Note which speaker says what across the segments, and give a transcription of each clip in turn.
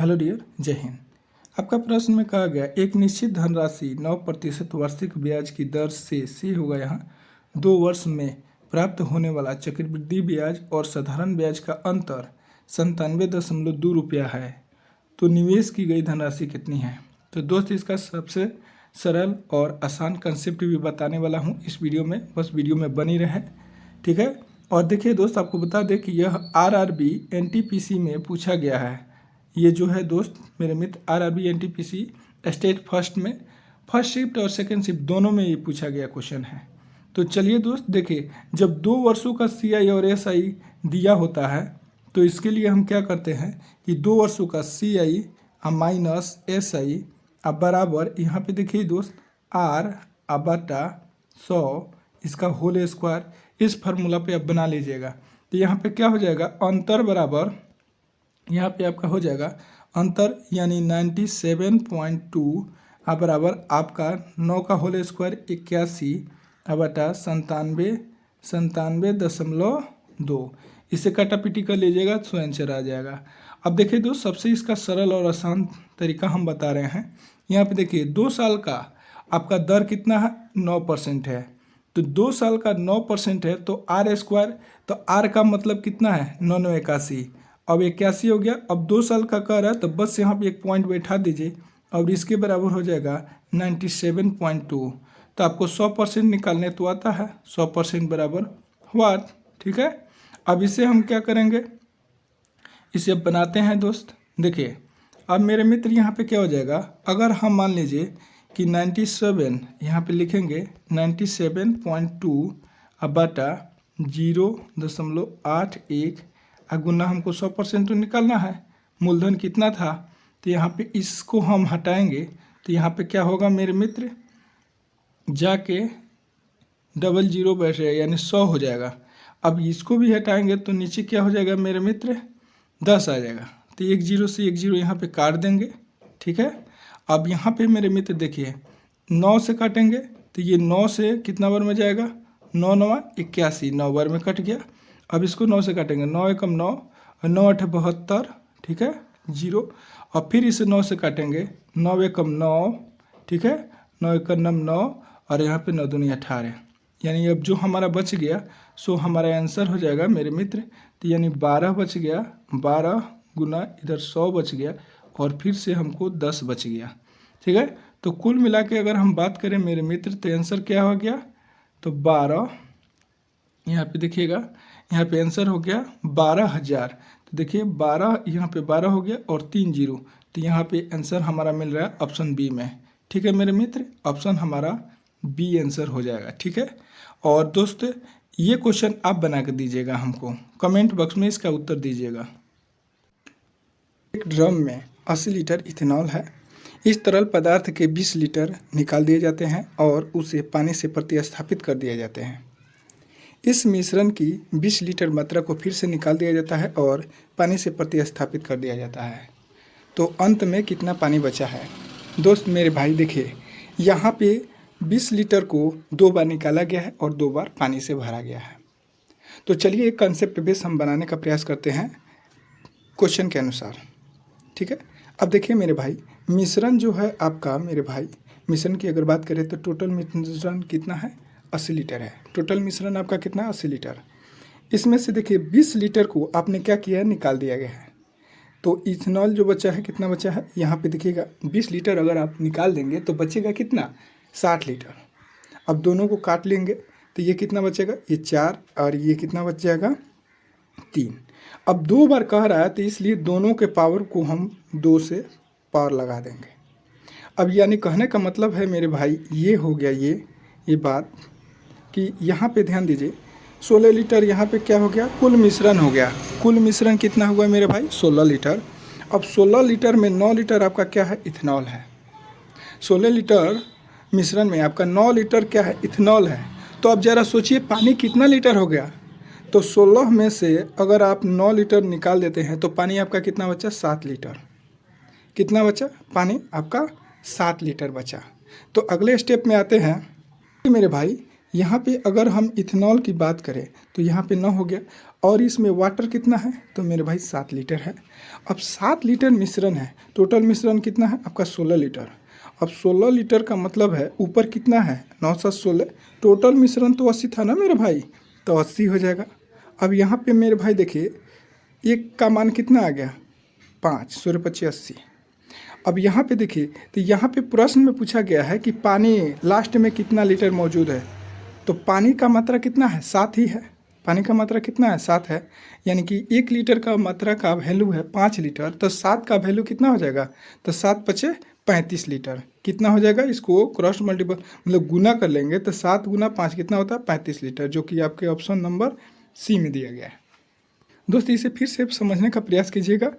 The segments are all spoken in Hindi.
Speaker 1: हेलो डियर, जय हिंद। आपका प्रश्न में कहा गया एक निश्चित धनराशि 9% वार्षिक ब्याज की दर से सी होगा यहाँ 2 वर्ष में प्राप्त होने वाला चक्रवृद्धि ब्याज और साधारण ब्याज का अंतर 97.2 रुपया है, तो निवेश की गई धनराशि कितनी है। तो दोस्त इसका सबसे सरल और आसान कंसेप्ट भी बताने वाला हूँ इस वीडियो में, बस वीडियो में बनी रहे, ठीक है। और देखिए दोस्त, आपको बता दें कि यह आरआरबी एनटीपीसी में पूछा गया है। ये जो है दोस्त मेरे मित्र आरआरबी एनटीपीसी स्टेट फर्स्ट में फर्स्ट शिफ्ट और सेकंड शिफ्ट दोनों में ये पूछा गया क्वेश्चन है। तो चलिए दोस्त देखिए, जब 2 वर्षों का सीआई और एसआई दिया होता है तो इसके लिए हम क्या करते हैं कि 2 वर्षों का सीआई माइनस एसआई अब बराबर यहाँ पे देखिए दोस्त आर बटा 100 इसका होल स्क्वायर इस फार्मूला पे आप बना लीजिएगा। तो यहाँ पे क्या हो जाएगा, अंतर बराबर यहाँ पे आपका हो जाएगा अंतर यानी 97.2 बराबर आपका 9 का होल स्क्वायर 81 बटा 97.2। इसे काटापीटी कर लीजिएगा तो आंसर आ जाएगा। अब देखिए दोस्त, सबसे इसका सरल और आसान तरीका हम बता रहे हैं। यहाँ पे देखिए 2 साल का आपका दर कितना है, 9% है। तो 2 साल का 9% है तो आर स्क्वायर, तो आर का मतलब कितना है 981, अब 81 हो गया। अब 2 साल का कर है तो बस यहाँ पे एक पॉइंट बैठा दीजिए और इसके बराबर हो जाएगा 97.2। तो आपको 100% निकालने तो आता है, 100% बराबर हुआ, ठीक है। अब इसे हम क्या करेंगे, इसे बनाते हैं दोस्त। देखिए अब मेरे मित्र यहाँ पे क्या हो जाएगा, अगर हम मान लीजिए कि 97 यहाँ पे लिखेंगे 97.2 बटा 0.81 गुना हमको 100% तो निकालना है, मूलधन कितना था। तो यहाँ पे इसको हम हटाएंगे तो यहाँ पे क्या होगा मेरे मित्र, जाके 00 बैठ जाएगा यानी 100 हो जाएगा। अब इसको भी हटाएंगे तो नीचे क्या हो जाएगा मेरे मित्र, 10 आ जाएगा। तो 10 से 10 यहाँ पे काट देंगे, ठीक है। अब यहाँ पे मेरे मित्र देखिए 9 से काटेंगे तो ये 9 से कितना बार में जाएगा, 9 9 81, 9 बार में कट गया। अब इसको 9 से काटेंगे, 9 एकम 9 और 9 8 72, ठीक है 0। और फिर इसे 9 से काटेंगे, 9 एकम 9, ठीक है 9 एकम 9 और यहाँ पे 9 दूनी 18, यानी अब जो हमारा बच गया सो हमारा आंसर हो जाएगा मेरे मित्र। तो यानी 12 बच गया, 12 गुना इधर 100 बच गया और फिर से हमको 10 बच गया, ठीक है। तो कुल मिला के अगर हम बात करें मेरे मित्र तो आंसर क्या हो गया, तो 12, यहाँ पे देखिएगा यहाँ पे आंसर हो गया 12,000। तो देखिए 12 यहाँ पे 12 हो गया और 3 0, तो यहाँ पे आंसर हमारा मिल रहा है ऑप्शन बी में, ठीक है मेरे मित्र। ऑप्शन हमारा बी आंसर हो जाएगा, ठीक है। और दोस्त ये क्वेश्चन आप बना कर दीजिएगा, हमको कमेंट बॉक्स में इसका उत्तर दीजिएगा। एक ड्रम में 80 लीटर इथेनॉल है। इस तरल पदार्थ के 20 लीटर निकाल दिए जाते हैं और उसे पानी से प्रतिस्थापित कर दिए जाते हैं। इस मिश्रण की 20 लीटर मात्रा को फिर से निकाल दिया जाता है और पानी से प्रतिस्थापित कर दिया जाता है, तो अंत में कितना पानी बचा है। दोस्त मेरे भाई देखिए, यहाँ पे 20 लीटर को 2 बार निकाला गया है और 2 बार पानी से भरा गया है। तो चलिए एक कंसेप्ट बेस हम बनाने का प्रयास करते हैं क्वेश्चन के अनुसार, ठीक है। अब देखिए मेरे भाई, मिश्रण जो है आपका मेरे भाई, मिश्रण की अगर बात करें तो टोटल मिश्रण कितना है, 80 लीटर है। टोटल मिश्रण आपका कितना है, 80 लीटर। इसमें से देखिए 20 लीटर को आपने क्या किया है, निकाल दिया गया है। तो इथेनॉल जो बचा है कितना बचा है, यहाँ पे देखिएगा 20 लीटर अगर आप निकाल देंगे तो बचेगा कितना, 60 लीटर। अब दोनों को काट लेंगे तो ये कितना बचेगा, ये 4 और ये कितना बच जाएगा, 3। अब 2 बार कह रहा है तो इसलिए दोनों के पावर को हम 2 से पावर लगा देंगे। अब यानी कहने का मतलब है मेरे भाई ये हो गया ये बात कि यहाँ पे ध्यान दीजिए 16 लीटर यहाँ पे क्या हो गया, कुल मिश्रण हो गया। कुल मिश्रण कितना हुआ मेरे भाई, 16 लीटर। अब 16 लीटर में 9 लीटर आपका क्या है, इथेनॉल है। 16 लीटर मिश्रण में आपका 9 लीटर क्या है, इथेनॉल है। तो अब ज़रा सोचिए पानी कितना लीटर हो गया। तो 16 में से अगर आप 9 लीटर निकाल देते हैं तो पानी आपका कितना बचा, 7 लीटर। कितना बचा, पानी आपका 7 लीटर बचा। तो अगले स्टेप में आते हैं मेरे भाई, यहाँ पे अगर हम इथेनॉल की बात करें तो यहाँ पे 9 हो गया, और इसमें वाटर कितना है तो मेरे भाई 7 लीटर है। अब 7 लीटर मिश्रण है, टोटल मिश्रण कितना है आपका 16 लीटर। अब 16 लीटर का मतलब है ऊपर कितना है 9 7 16, टोटल मिश्रण तो 80 था ना मेरे भाई, तो 80 हो जाएगा। अब यहाँ पे मेरे भाई देखिए एक का मान कितना आ गया 5, 16 25 80। अब यहाँ पे देखिए तो यहाँ पे प्रश्न में पूछा गया है कि पानी लास्ट में कितना लीटर मौजूद है, तो पानी का मात्रा कितना है 7 ही है। पानी का मात्रा कितना है 7 है, यानी कि 1 लीटर का मात्रा का वैल्यू है 5 लीटर, तो 7 का वैल्यू कितना हो जाएगा, तो 7 पचे 35 लीटर कितना हो जाएगा। इसको क्रॉस मल्टीपल मतलब गुना कर लेंगे तो 7 गुना 5 कितना होता है 35 लीटर, जो कि आपके ऑप्शन नंबर सी में दिया गया है। दोस्तों इसे फिर से समझने का प्रयास कीजिएगा।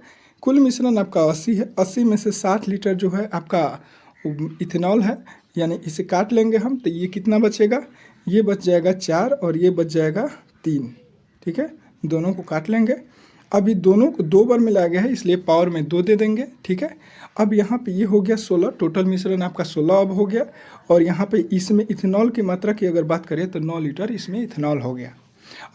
Speaker 1: कुल मिश्रण आपका 80 है, 80 में से 60 लीटर जो है आपका इथेनॉल है, यानी इसे काट लेंगे हम तो ये कितना बचेगा, ये बच जाएगा 4 और ये बच जाएगा 3। ठीक है, दोनों को काट लेंगे। अभी दोनों को 2 बार मिलाया गया है इसलिए पावर में 2 दे देंगे। ठीक है, अब यहाँ पे ये हो गया 16, टोटल मिश्रण आपका 16 अब हो गया। और यहाँ पे इसमें इथेनॉल की मात्रा की अगर बात करें तो 9 लीटर इसमें इथेनॉल हो गया।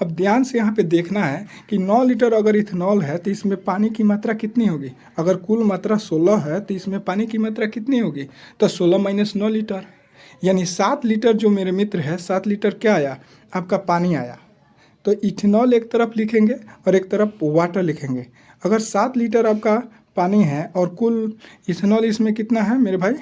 Speaker 1: अब ध्यान से यहाँ पे देखना है कि 9 लीटर अगर इथेनॉल है तो इसमें पानी की मात्रा कितनी होगी। अगर कुल मात्रा 16 है तो इसमें पानी की मात्रा कितनी होगी, तो 16 माइनस 9 लीटर, यानी 7 लीटर जो मेरे मित्र है 7 लीटर क्या आया आपका पानी आया। तो इथेनॉल एक तरफ लिखेंगे और एक तरफ वाटर लिखेंगे। अगर 7 लीटर आपका पानी है और कुल इथेनॉल इसमें कितना है मेरे भाई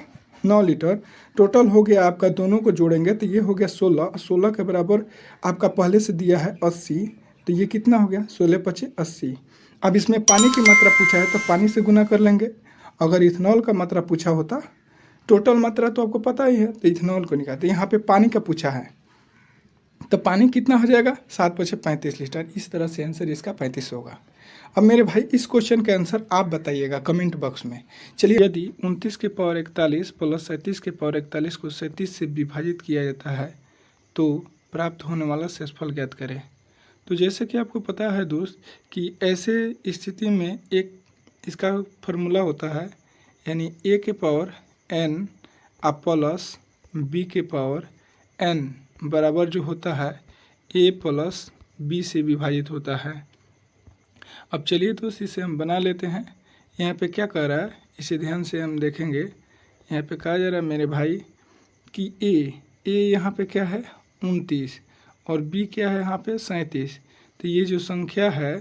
Speaker 1: 9 लीटर, टोटल हो गया आपका, दोनों को जोड़ेंगे तो ये हो गया 16, 16 के बराबर आपका पहले से दिया है 80, तो ये कितना हो गया 16 पचे 80। अब इसमें पानी की मात्रा पूछा है तो पानी से गुना कर लेंगे। अगर इथेनॉल का मात्रा पूछा होता, टोटल मात्रा तो आपको पता ही है तो इथेनॉल को निकालते, यहाँ पे पानी का पूछा है तो पानी कितना हो जाएगा 7 पचे 35 लीटर। इस तरह से आंसर इसका 35 होगा। अब मेरे भाई इस क्वेश्चन का आंसर आप बताइएगा कमेंट बॉक्स में। चलिए, यदि 29 के पावर 41 प्लस 37 के पावर 41 को 37 से विभाजित किया जाता है तो प्राप्त होने वाला शेषफल ज्ञात करें। तो जैसे कि आपको पता है दोस्त कि ऐसे स्थिति में एक इसका फॉर्मूला होता है, यानी a के पावर n प्लस b के पावर n बराबर जो होता है a प्लस b से विभाजित होता है। अब चलिए दोस्त इसे हम बना लेते हैं। यहाँ पे क्या कह रहा है इसे ध्यान से हम देखेंगे। यहाँ पे कहा जा रहा है मेरे भाई कि a यहाँ पे क्या है 29 और b क्या है यहाँ पे 37, तो ये जो संख्या है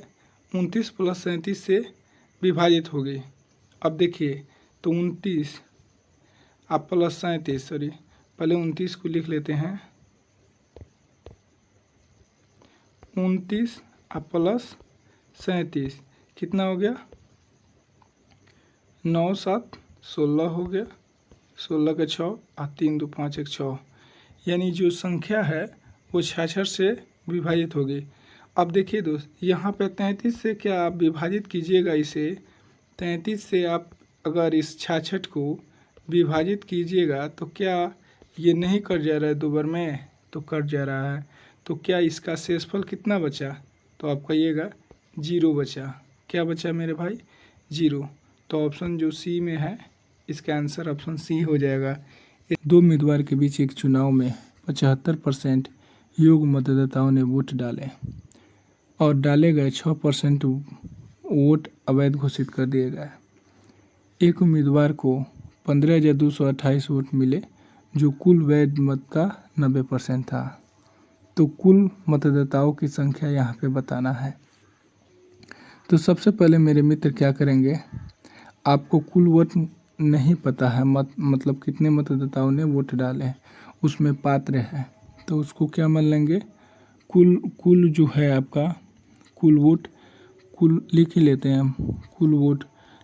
Speaker 1: 29 प्लस 37 से विभाजित होगी। अब देखिए तो 29 आप प्लस 37, सॉरी पहले 29 को लिख लेते हैं, 29 आप प्लस 37 कितना हो गया 9 7 16 हो गया, 16 के 6 और 3 2 5 1 6, यानी जो संख्या है वो 66 से विभाजित होगी। अब देखिए दोस्त यहाँ पे 33 से क्या आप विभाजित कीजिएगा, इसे 33 से आप अगर इस 66 को विभाजित कीजिएगा तो क्या ये नहीं कट जा रहा है 2 बार में, तो कट जा रहा है। तो क्या इसका शेषफल कितना बचा, तो आप कहिएगा 0 बचा। क्या बचा मेरे भाई 0। तो ऑप्शन जो सी में है इसका आंसर ऑप्शन सी हो जाएगा। 2 उम्मीदवार के बीच एक चुनाव में 75% योग्य मतदाताओं ने वोट डाले और डाले गए 6% वोट अवैध घोषित कर दिए गए। एक उम्मीदवार को 15,228 वोट मिले जो कुल वैध मत का 90% था। तो कुल मतदाताओं की संख्या यहाँ पे बताना है। तो सबसे पहले मेरे मित्र क्या करेंगे, आपको कुल वोट नहीं पता है मतलब कितने मतदाताओं ने वोट डाले उसमें पात्र है, तो उसको क्या मान लेंगे कुल जो है आपका कुल वोट, कुल लिख ही लेते हैं हम कुल वोट।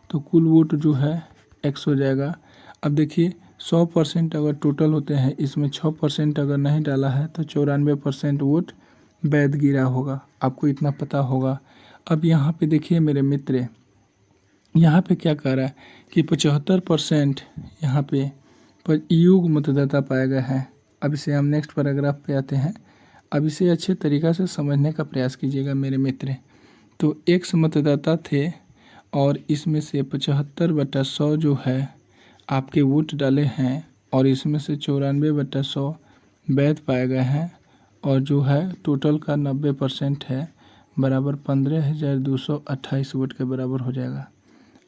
Speaker 1: तो कुल वोट जो है x हो जाएगा। अब देखिए 100% अगर टोटल होते हैं, इसमें 6% अगर नहीं डाला है तो 94% वोट वैध गिरा होगा, आपको इतना पता होगा। अब यहाँ पे देखिए मेरे मित्र, यहाँ पे क्या कह रहा है कि 75% यहाँ पे योग्य मतदाता पाए गए हैं। अब इसे हम नेक्स्ट पैराग्राफ पे आते हैं। अब इसे अच्छे तरीक़ा से समझने का प्रयास कीजिएगा मेरे मित्र। तो x मतदाता थे और इसमें से 75/100 जो है आपके वोट डाले हैं और इसमें से 94/100 वैध पाए गए हैं और जो है टोटल का 90% है बराबर 15,228 वोट के बराबर हो जाएगा।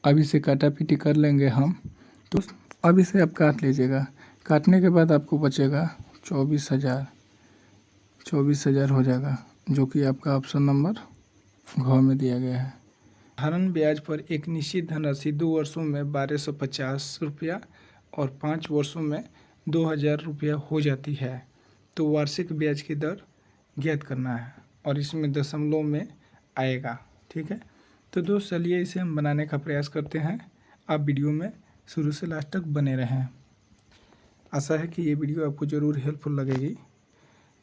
Speaker 1: अब इसे काटा पीटी कर लेंगे हम। तो अब इसे आप काट लीजिएगा। काटने के बाद आपको बचेगा 24,000 हो जाएगा, जो कि आपका ऑप्शन नंबर घ में दिया गया है। साधारण ब्याज पर एक निश्चित धनराशि 2 वर्षों में 1250 रुपया और 5 वर्षों में 2,000 रुपया हो जाती है। तो वार्षिक ब्याज की दर ज्ञात करना है और इसमें दशमलव में आएगा। ठीक है, तो दोस्त चलिए इसे हम बनाने का प्रयास करते हैं। आप वीडियो में शुरू से लास्ट तक बने रहें। आशा है कि ये वीडियो आपको ज़रूर हेल्पफुल लगेगी।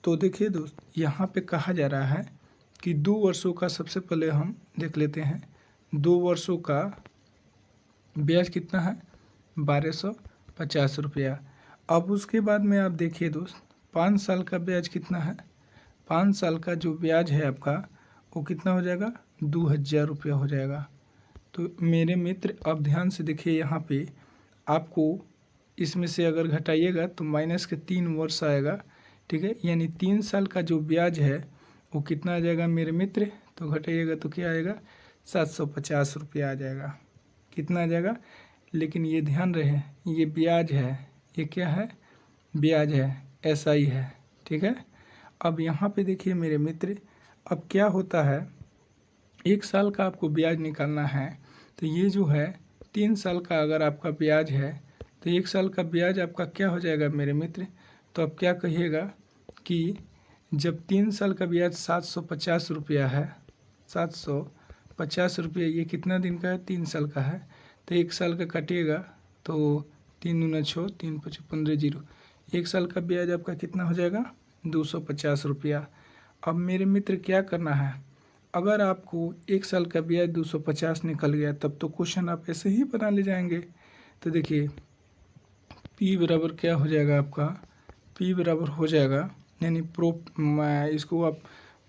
Speaker 1: तो देखिए दोस्त, यहाँ पे कहा जा रहा है कि 2 वर्षों का सबसे पहले हम देख लेते हैं। 2 वर्षों का ब्याज कितना है? 1250 रुपया। अब उसके बाद में आप देखिए दोस्त, 5 साल का ब्याज कितना है? 5 साल का जो ब्याज है आपका वो कितना हो जाएगा? 2,000 रुपया हो जाएगा। तो मेरे मित्र अब ध्यान से देखिए, यहाँ पे आपको इसमें से अगर घटाइएगा तो माइनस के 3 वर्ष आएगा। ठीक है, यानी 3 साल का जो ब्याज है वो कितना आ जाएगा मेरे मित्र? तो घटाइएगा तो क्या आएगा? 750 रुपया आ जाएगा। कितना आ जाएगा? लेकिन ये ध्यान रहे, ये ब्याज है, ये क्या है? ब्याज है, SI है। ठीक है, अब यहाँ पे देखिए मेरे मित्र, अब क्या होता है, 1 साल का आपको ब्याज निकालना है। तो ये जो है 3 साल का अगर आपका ब्याज है तो 1 साल का ब्याज आपका क्या हो जाएगा मेरे मित्र? तो अब क्या कहिएगा कि जब 3 साल का ब्याज 750 रुपया है, 750 रुपये, ये कितना दिन का है? 3 साल का है। तो 1 साल का काटिएगा तो 3 दूना 6, 3 5 15 0। 1 साल का ब्याज आपका कितना हो जाएगा? 250 रुपया। अब मेरे मित्र क्या करना है, अगर आपको 1 साल का ब्याज 250 निकल गया तब तो क्वेश्चन आप ऐसे ही बना ले जाएंगे। तो देखिए P बराबर क्या हो जाएगा आपका? P बराबर हो जाएगा, यानी इसको आप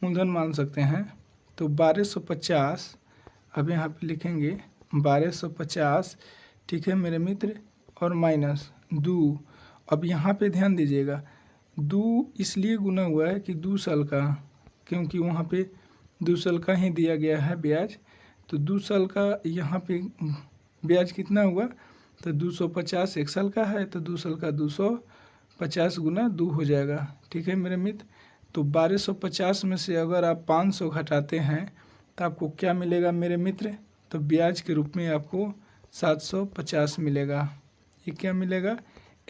Speaker 1: मूलधन मान सकते हैं। तो 1250, अब यहाँ पे लिखेंगे 1250। ठीक है मेरे मित्र, और माइनस 2। अब यहाँ पे ध्यान दीजिएगा, 2 इसलिए गुना हुआ है कि 2 साल का, क्योंकि वहाँ पे 2 साल का ही दिया गया है ब्याज। तो 2 साल का यहाँ पे ब्याज कितना हुआ? तो 250 1 साल का है, तो 2 साल का 250 गुना 2 हो जाएगा। ठीक है मेरे मित्र, तो 1250 में से अगर आप 500 घटाते हैं तो आपको क्या मिलेगा मेरे मित्र? तो ब्याज के रूप में आपको 750 मिलेगा। ये क्या मिलेगा?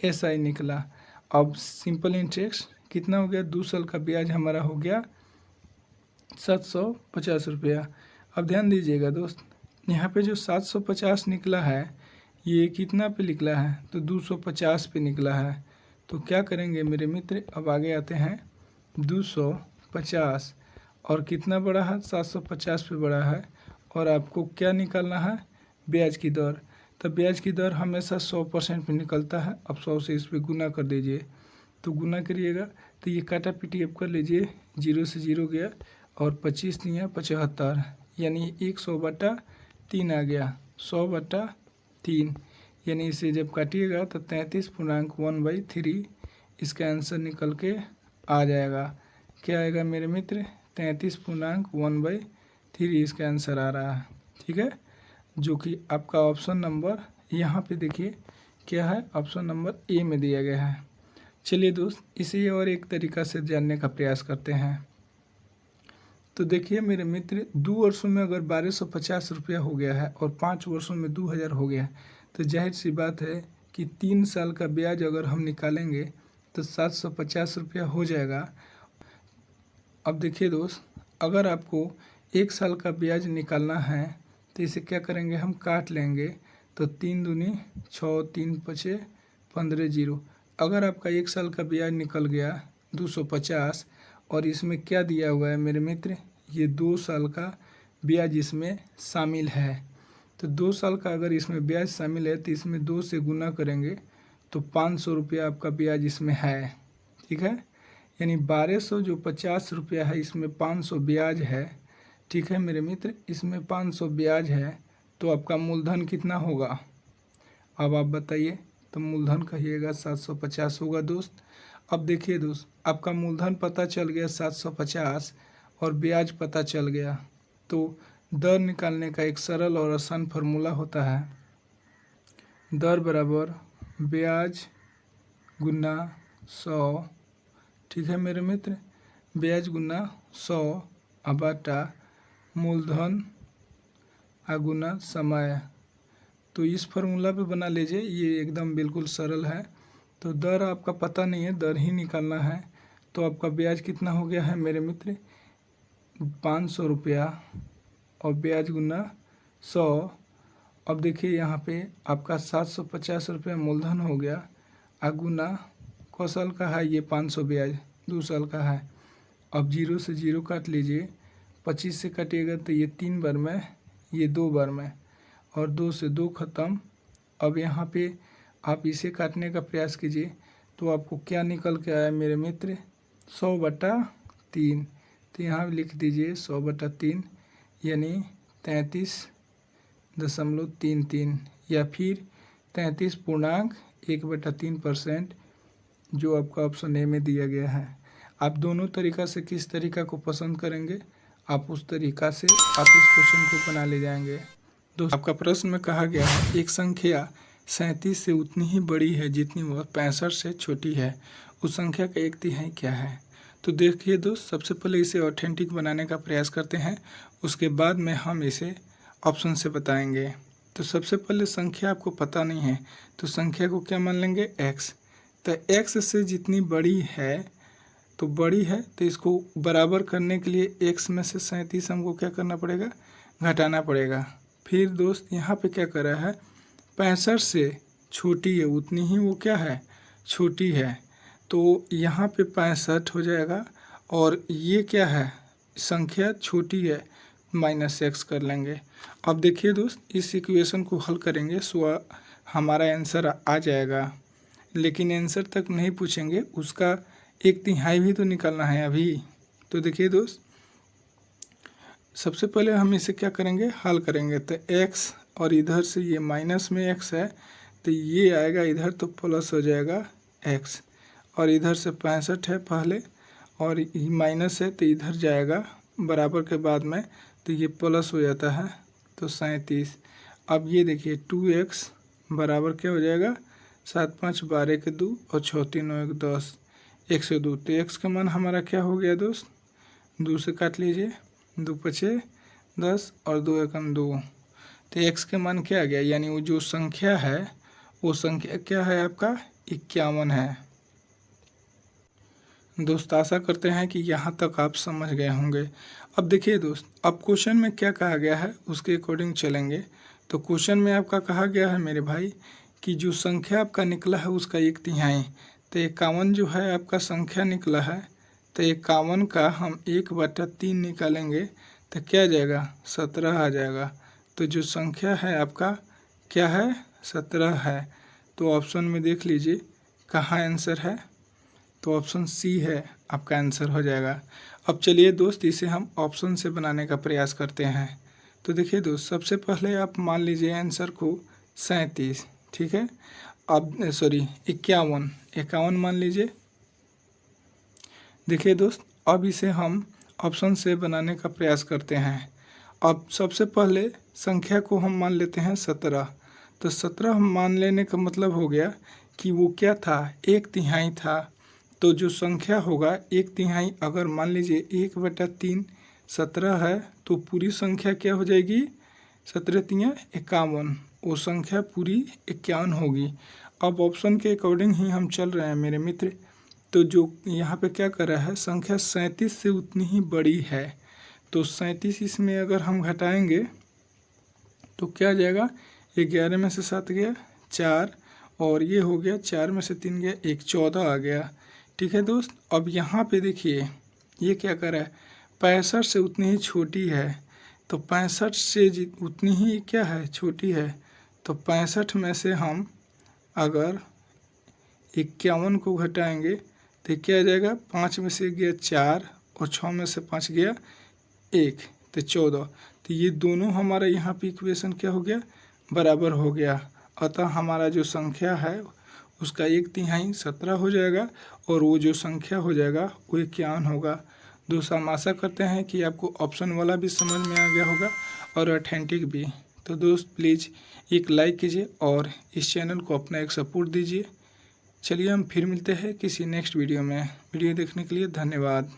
Speaker 1: SI निकला। अब सिंपल इंटरेस्ट कितना हो गया? 2 साल का ब्याज हमारा हो गया 750 रुपया। अब ध्यान दीजिएगा दोस्त, यहाँ पे जो 750 निकला है ये कितना पे निकला है? तो 250 पे निकला है। तो क्या करेंगे मेरे मित्र, अब आगे आते हैं। 250 और कितना बड़ा है? 750 पे बड़ा है। और आपको क्या निकालना है? ब्याज की दर। तो ब्याज की दर हमेशा 100% पे निकलता है। अब 100 से इस पर गुना कर दीजिए, तो गुना करिएगा तो ये काटा पीटी अब कर लीजिए, 0 से 0 गया और 25 दिया 75, यानी 100/3 आ गया, 100/3, यानी इसे जब काटिएगा तो 33.1/3 इसका आंसर निकल के आ जाएगा। क्या आएगा मेरे मित्र? 33.1/3 इसका आंसर आ रहा है। ठीक है, जो कि आपका ऑप्शन नंबर यहाँ पे देखिए क्या है, ऑप्शन नंबर A में दिया गया है। चलिए दोस्त, इसे और एक तरीका से जानने का प्रयास करते हैं। तो देखिए मेरे मित्र, 2 वर्षों में अगर 1250 रुपया हो गया है और 5 वर्षों में 2,000 हो गया है, तो जाहिर सी बात है कि 3 साल का ब्याज अगर हम निकालेंगे तो 750 रुपया हो जाएगा। अब देखिए दोस्त, अगर आपको 1 साल का ब्याज निकालना है तो इसे क्या करेंगे, हम काट लेंगे। तो 3 दूनी 6, 3 5 15 0। अगर आपका 1 साल का ब्याज निकल गया 250 और इसमें क्या दिया हुआ है मेरे मित्र, ये 2 साल का ब्याज इसमें शामिल है। तो 2 साल का अगर इसमें ब्याज शामिल है तो इसमें 2 से गुना करेंगे तो 500 रुपया आपका ब्याज इसमें है। ठीक है, यानी 1200 जो 50 रुपया है इसमें 500 ब्याज है। ठीक है मेरे मित्र, इसमें 500 ब्याज है। तो आपका मूलधन कितना होगा? अब आप बताइए। तो मूलधन कहिएगा 750 होगा दोस्त। अब देखिए दोस्त, आपका मूलधन पता चल गया 750 और ब्याज पता चल गया। तो दर निकालने का एक सरल और आसान फार्मूला होता है, दर बराबर ब्याज गुना 100। ठीक है मेरे मित्र, ब्याज गुना 100 बटा मूलधन गुना समय। तो इस फार्मूला पे बना लीजिए, ये एकदम बिल्कुल सरल है। तो दर आपका पता नहीं है, दर ही निकालना है। तो आपका ब्याज कितना हो गया है मेरे मित्र, 500 रुपया और ब्याज गुना 100। अब देखिए यहाँ पे आपका 750 रुपया मूलधन हो गया, गुना क साल का है ये 500 ब्याज 2 साल का है। अब 0 से 0 काट लीजिए, 25 से काटिएगा तो ये 3 बार में, ये 2 बार में, और 2 से 2 ख़त्म। अब यहाँ पे आप इसे काटने का प्रयास कीजिए तो आपको क्या निकल के आया मेरे मित्र, 100/3। तो यहाँ लिख दीजिए 100/3 यानी 33.33 या फिर 33.1/3%, जो आपका ऑप्शन ए में दिया गया है। आप दोनों तरीक़ा से किस तरीक़ा को पसंद करेंगे, आप उस तरीक़ा से आप इस क्वेश्चन को बना ले जाएंगे। दोस्तों, आपका प्रश्न में कहा गया है एक संख्या 37 से उतनी ही बड़ी है जितनी वह 65 से छोटी है, उस संख्या का 1/3 क्या है। तो देखिए दोस्त, सबसे पहले इसे ऑथेंटिक बनाने का प्रयास करते हैं, उसके बाद में हम इसे ऑप्शन से बताएंगे। तो सबसे पहले संख्या आपको पता नहीं है तो संख्या को क्या मान लेंगे, x। तो x से जितनी बड़ी है तो बड़ी है, तो इसको बराबर करने के लिए x में से 37 हमको क्या करना पड़ेगा, घटाना पड़ेगा। फिर दोस्त यहाँ पे क्या कर रहा है, 65 से छोटी है उतनी ही वो क्या है, छोटी है। तो यहाँ पे 65 हो जाएगा और ये क्या है, संख्या छोटी है, -x कर लेंगे। अब देखिए दोस्त, इस इक्वेशन को हल करेंगे सो हमारा आंसर आ जाएगा, लेकिन आंसर तक नहीं पूछेंगे, उसका 1/3 भी तो निकालना है अभी। तो देखिए दोस्त, सबसे पहले हम इसे क्या करेंगे, हल करेंगे। तो x और इधर से ये माइनस में x है तो ये आएगा इधर तो प्लस हो जाएगा x, और इधर से 65 है पहले और माइनस है तो इधर जाएगा बराबर के बाद में, तो ये प्लस हो जाता है तो 37। अब ये देखिए 2x बराबर क्या हो जाएगा, 7 5 12 के 2 और 6 3 9 1 10, 102। तो x का मान हमारा क्या हो गया दोस्त, 2 से काट लीजिए, 2 5 10 और 2 1 2। तो x के मान क्या आ गया, यानी वो जो संख्या है वो संख्या क्या है आपका 51 है। दोस्त, आशा करते हैं कि यहाँ तक आप समझ गए होंगे। अब देखिए दोस्त, अब क्वेश्चन में क्या कहा गया है उसके अकॉर्डिंग चलेंगे। तो क्वेश्चन में आपका कहा गया है मेरे भाई कि जो संख्या आपका निकला है उसका 1/3। तो 51 जो है आपका संख्या निकला है, तो 51 का हम 1/3 निकालेंगे तो क्या आ जाएगा, 17 आ जाएगा। तो जो संख्या है आपका क्या है, 17 है। तो ऑप्शन में देख लीजिए कहाँ आंसर है, तो ऑप्शन सी है आपका आंसर हो जाएगा। अब चलिए दोस्त, इसे हम ऑप्शन से बनाने का प्रयास करते हैं। तो देखिए दोस्त, सबसे पहले आप मान लीजिए आंसर को 37, ठीक है। अब सॉरी 51 मान लीजिए। देखिए दोस्त, अब इसे हम ऑप्शन से बनाने का प्रयास करते हैं। अब सबसे पहले संख्या को हम मान लेते हैं 17। तो 17 हम मान लेने का मतलब हो गया कि वो क्या था, 1/3 था। तो जो संख्या होगा 1/3, अगर मान लीजिए 1/3 17 है तो पूरी संख्या क्या हो जाएगी, 17 3 51, वो संख्या पूरी 51 होगी। अब ऑप्शन के अकॉर्डिंग ही हम चल रहे हैं मेरे मित्र। तो जो यहाँ पे क्या कर रहा है, संख्या 37 से उतनी ही बड़ी है। तो 37 इसमें अगर हम घटाएंगे तो क्या आ जाएगा, 11 में से 7 गया 4, और ये हो गया 4 में से 3 गया 1, 14 आ गया। ठीक है दोस्त, अब यहाँ पे देखिए ये क्या कर रहा है, 65 से उतनी ही छोटी है। तो 65 से उतनी ही क्या है, छोटी है। तो 65 में से हम अगर 51 को घटाएंगे तो क्या आ जाएगा, 5 में से गया 4 और 6 में से 5 गया 1, तो 14। तो ये दोनों हमारा यहाँ पे इक्वेशन क्या हो गया, बराबर हो गया। अतः हमारा जो संख्या है उसका 1/3 17 हो जाएगा और वो जो संख्या हो जाएगा वो 51 होगा। दोस्तों हम आशा करते हैं कि आपको ऑप्शन वाला भी समझ में आ गया होगा और ऑथेंटिक भी। तो दोस्त प्लीज़ एक लाइक कीजिए और इस चैनल को अपना एक सपोर्ट दीजिए। चलिए हम फिर मिलते हैं किसी नेक्स्ट वीडियो में। वीडियो देखने के लिए धन्यवाद।